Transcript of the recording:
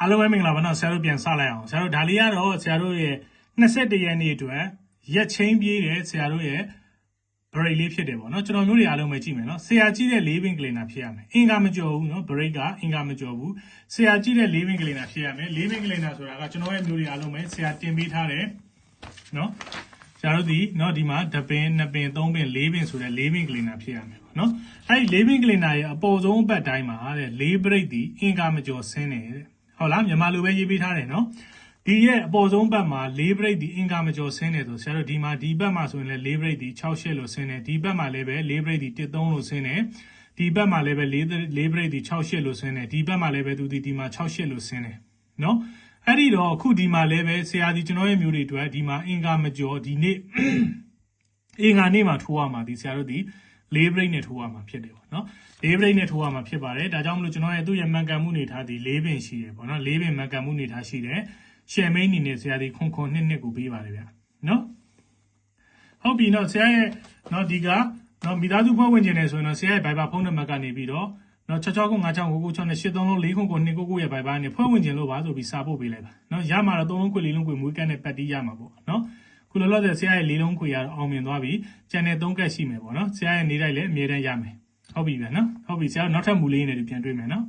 အားလုံးပဲမင်္ဂလာပါနော်ဆရာတို့ပြန်စလိုက်အောင်ဆရာတို့ဒါလေးကတော့ဆရာတို့ရဲ့21ရက်နေ့အတွက်ရက်ချင်းပြေးတဲ့ဆရာတို့ရဲ့ break လေးဖြစ်တယ်ပေါ့နော်ကျွန်တော်မျိုးတွေအားလုံးပဲကြည့်မယ်နော်ဆရာကြည့်တဲ့4 pin cleaner ဖြစ်ရမယ်အင်္ဂါမကျော်ဘူးနော် break ကအင်္ဂါမကျော်ဘူးဆရာကြည့်တဲ့4 pin cleaner ဖြစ်ရမယ်4 pin cleaner ဆိုတာကကျွန်တော်ရဲ့မျိုးတွေအားလုံးပဲဆရာတင်ပေးထားတယ်နော်ဆရာတို့ဒီနော်ဒီမှာ1 pin 2 pin 3 pin 4 pin ဆိုတဲ့4 pin cleaner ဖြစ်ရမယ်ပေါ့နော်အဲ့ဒီ4 pin cleaner ရဲ့အပေါ်ဆုံးအပတ်တိုင်းမှာတဲ့4 break ဒီအင်္ဂါမကျော်ဆင်းတယ်ဟုတ်လားမြန်မာလိုပဲရေးပေးထားတယ်နော်ဒီရဲ့အပေါ်ဆုံးဘက်မှာ4 break ဒီအင်္ဂါမကျော်ဆင်းတယ်ဆိုဆရာတို့ဒီမှာဒီဘက်မှာဆိုရင်လည်း4 break ဒီ6 8လို့ဆင်းတယ်ဒီဘက်မှာလည်းပဲ4 break ဒီ1 3လို့ဆင်းတယ်ဒီဘက်မှာလည်းပဲ4 break ဒီ6 8လို့ဆင်းတယ်ဒီဘက်မှာလည်းပဲသူဒီမှာ6 8လို့ဆင်းတယ်နော်အဲ့ဒီတော့အခုဒီမှာလည်းပဲဆရာဒီကျွန်တော်ရဲ့မျိုးတွေအတွက်ဒီမှာအင်္ဂါမကျော်ဒီနေ့အင်္ဂါနေ့မှာထိုးရမှာဒီဆရာတို့ဒီ4 break နဲ့ထိုးရမှာဖြစ်တယ်ပေါ့နော်4 break နဲ့ထိုးရမှာဖြစ်ပါတယ်ဒါကြောင့်မလို့ကျွန်တော်ရဲ့သူ့ရဲ့မှန်ကန်မှုနေထားဒီ4 pin ရှိတယ်ပေါ့နော်4 pin မှန်ကန်မှုနေထားရှိတယ်ရှယ်မိန်နေနဲ့ဆရာဒီခွန်နှစ်ကိုပေးပါတယ်ဗျာနော်ဟုတ်ပြီနော်ဆရာရဲ့နော်ဒီကနော်မိသားစုဖွဲ့ဝင်ကျင်နေဆိုရင်တော့ဆရာရဲ့ Viber ဖုန်းနံပါတ်ကနေပြီးတော့နော်669569968364299ရဲ့ Viber နဲ့ဖွဲ့ဝင်ကျင်လို့ပါဆိုပြီးစာပို့ပေးလိုက်ပါနော်ရမှာတော့3လုံးခွေ4လုံးခွေမွေးကတ်နဲ့ပတ်တီးရမှာပေါ့နော်ခုလောလောဆယ်ဆရာရဲ့4လုံးခွေရအောင်မြင်သွားပြီကျန်တဲ့3ကတ်ရှိမယ်ပေါ့နော်ဆရာရဲ့နေတိုင်းလည်းအမြဲတမ်းရမယ်ဟုတ်ပြီဗျာနော်ဟုတ်ပြီဆရာနောက်ထပ်မူလေးနဲ့ပြန်တွေ့မယ်နော်